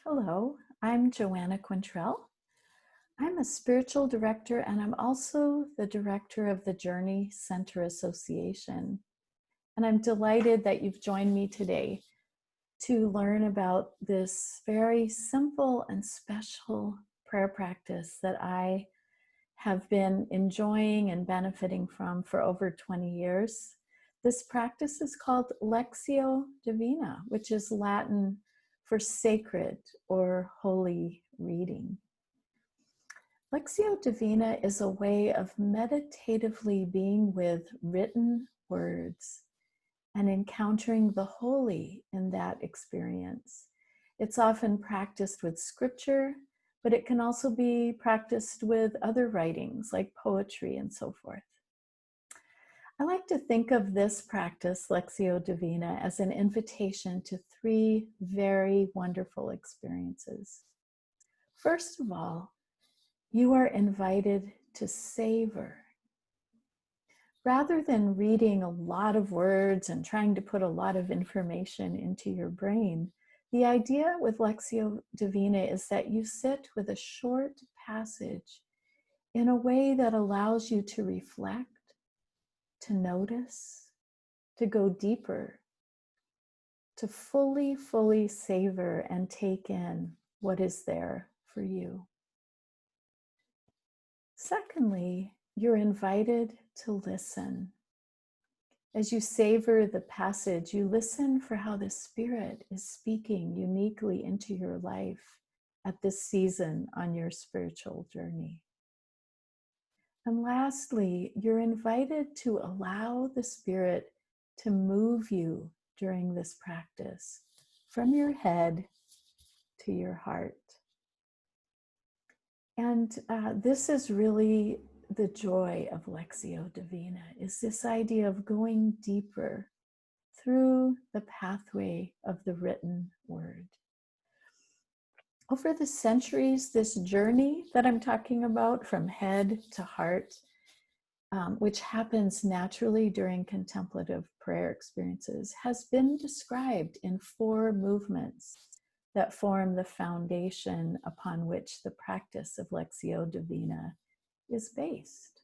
Hello, I'm Joanna Quintrell. I'm a spiritual director and I'm also the director of the Journey Center Association. And I'm delighted that you've joined me today to learn about this very simple and special prayer practice that I have been enjoying and benefiting from for over 20 years. This practice is called Lectio Divina, which is Latin for sacred or holy reading. Lectio Divina is a way of meditatively being with written words and encountering the holy in that experience. It's often practiced with scripture, but it can also be practiced with other writings like poetry and so forth. I like to think of this practice, Lectio Divina, as an invitation to three very wonderful experiences. First of all, you are invited to savor. Rather than reading a lot of words and trying to put a lot of information into your brain, the idea with Lectio Divina is that you sit with a short passage in a way that allows you to reflect, to notice, to go deeper, to fully savor and take in what is there for you. Secondly, you're invited to listen. As you savor the passage, you listen for how the Spirit is speaking uniquely into your life at this season on your spiritual journey. And lastly, you're invited to allow the Spirit to move you during this practice from your head to your heart. And this is really the joy of Lectio Divina, is this idea of going deeper through the pathway of the written word. Over the centuries, this journey that I'm talking about from head to heart, which happens naturally during contemplative prayer experiences, has been described in 4 movements that form the foundation upon which the practice of Lectio Divina is based.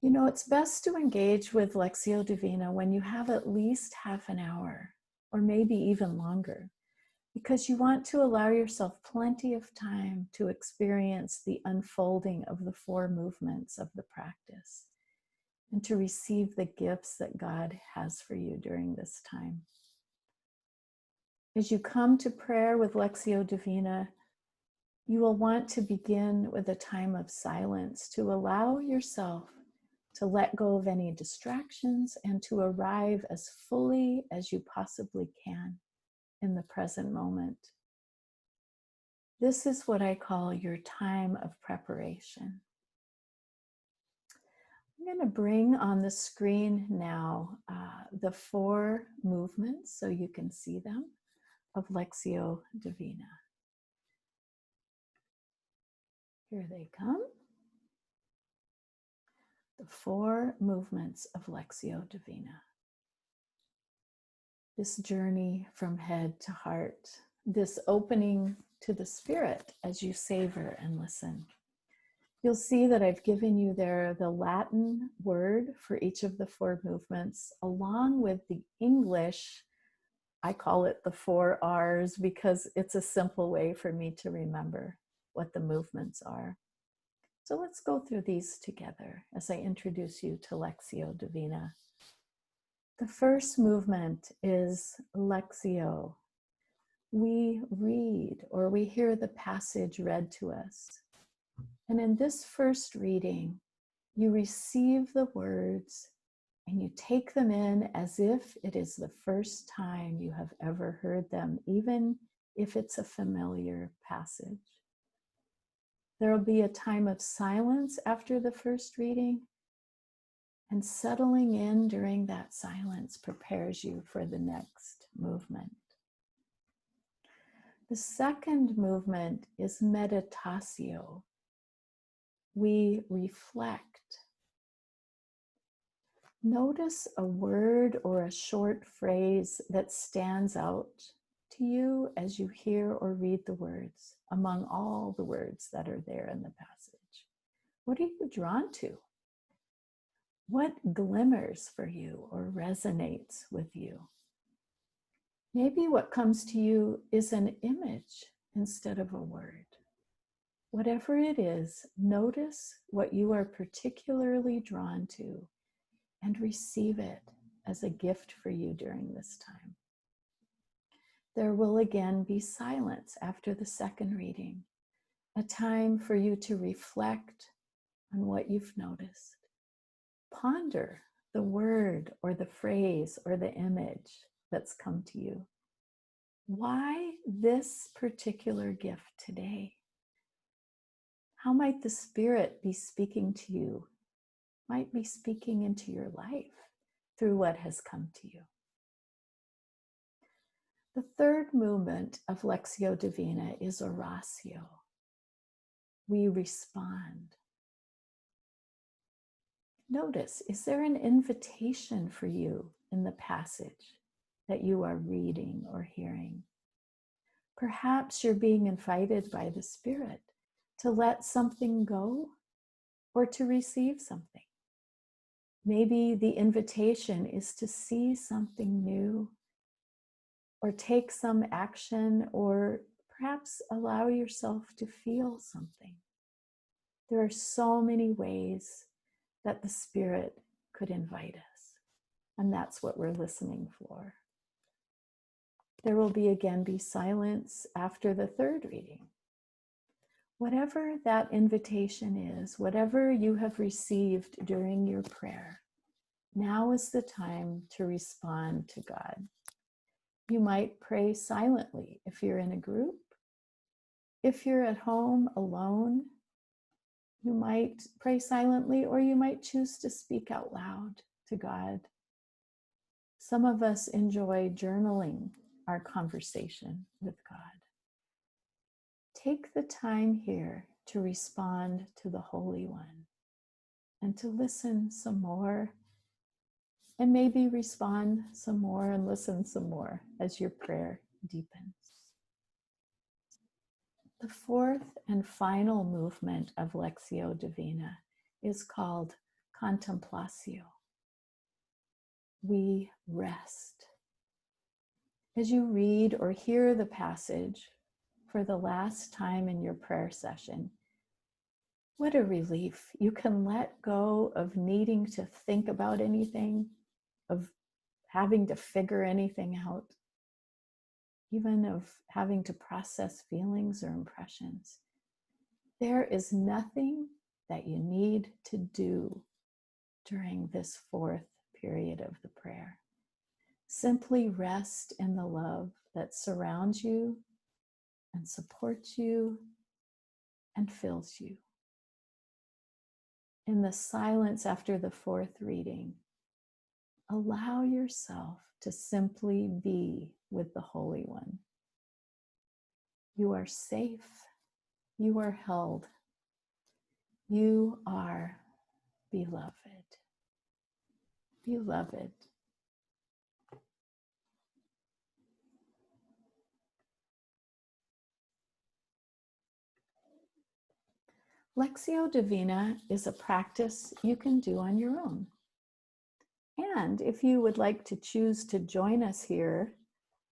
You know, it's best to engage with Lectio Divina when you have at least half an hour, or maybe even longer, because you want to allow yourself plenty of time to experience the unfolding of the 4 movements of the practice and to receive the gifts that God has for you during this time. As you come to prayer with Lectio Divina, you will want to begin with a time of silence to allow yourself to let go of any distractions and to arrive as fully as you possibly can in the present moment. This is what I call your time of preparation. I'm going to bring on the screen now the 4 movements so you can see them of Lectio Divina. Here they come. The 4 movements of Lectio Divina. This journey from head to heart, this opening to the Spirit as you savor and listen. You'll see that I've given you there the Latin word for each of the 4 movements, along with the English. I call it the 4 R's because it's a simple way for me to remember what the movements are. So let's go through these together as I introduce you to Lectio Divina. The first movement is Lectio. We read or we hear the passage read to us. And in this first reading, you receive the words and you take them in as if it is the first time you have ever heard them, even if it's a familiar passage. There will be a time of silence after the first reading, and settling in during that silence prepares you for the next movement. The second movement is meditatio. We reflect. Notice a word or a short phrase that stands out to you as you hear or read the words among all the words that are there in the passage? What are you drawn to? What glimmers for you or resonates with you? Maybe what comes to you is an image instead of a word. Whatever it is, notice what you are particularly drawn to and receive it as a gift for you during this time. There will again be silence after the second reading, a time for you to reflect on what you've noticed. Ponder the word or the phrase or the image that's come to you. Why this particular gift today? How might the Spirit be speaking to you? Might be speaking into your life through what has come to you. The third movement of Lectio Divina is oratio. We respond. Notice, is there an invitation for you in the passage that you are reading or hearing? Perhaps you're being invited by the Spirit to let something go or to receive something. Maybe the invitation is to see something new or take some action or perhaps allow yourself to feel something. There are so many ways that the Spirit could invite us, and that's what we're listening for. There will be silence after the third reading. Whatever that invitation is, whatever you have received during your prayer, now is the time to respond to God. You might pray silently if you're in a group. If you're at home alone, you might pray silently, or you might choose to speak out loud to God. Some of us enjoy journaling our conversation with God. Take the time here to respond to the Holy One and to listen some more, and maybe respond some more and listen some more as your prayer deepens. The fourth and final movement of Lectio Divina is called contemplatio. We rest. As you read or hear the passage for the last time in your prayer session, what a relief. You can let go of needing to think about anything, of having to figure anything out, even of having to process feelings or impressions. There is nothing that you need to do during this fourth period of the prayer. Simply rest in the love that surrounds you and supports you and fills you. In the silence after the fourth reading, allow yourself to simply be with the Holy One. You are safe. You are held. You are beloved. Beloved. Lectio Divina is a practice you can do on your own. And if you would like to choose to join us here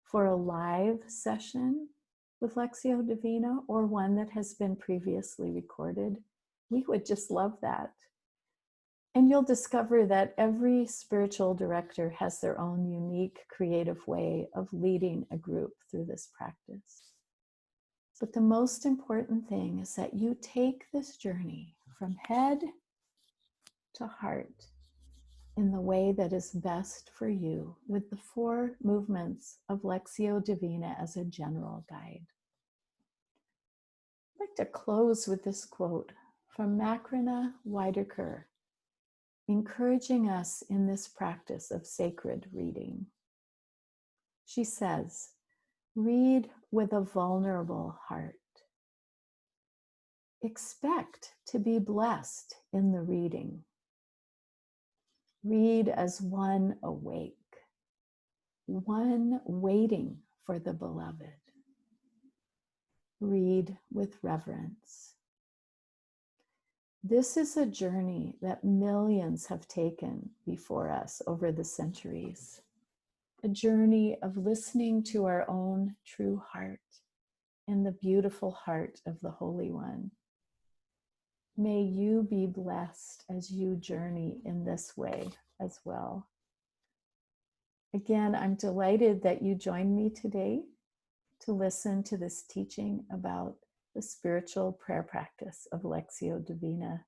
for a live session with Lectio Divina, or one that has been previously recorded, we would just love that. And you'll discover that every spiritual director has their own unique, creative way of leading a group through this practice. But the most important thing is that you take this journey from head to heart in the way that is best for you, with the four movements of Lectio Divina as a general guide. I'd like to close with this quote from Macrina Wiederkehr, encouraging us in this practice of sacred reading. She says, "Read with a vulnerable heart. Expect to be blessed in the reading. Read as one awake, one waiting for the beloved. Read with reverence. This is a journey that millions have taken before us over the centuries. A journey of listening to our own true heart in the beautiful heart of the Holy One. May you be blessed as you journey in this way as well. Again, I'm delighted that you joined me today to listen to this teaching about the spiritual prayer practice of Lectio Divina.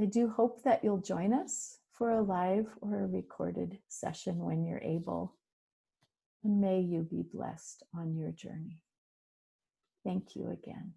I do hope that you'll join us for a live or a recorded session when you're able. And may you be blessed on your journey. Thank you again.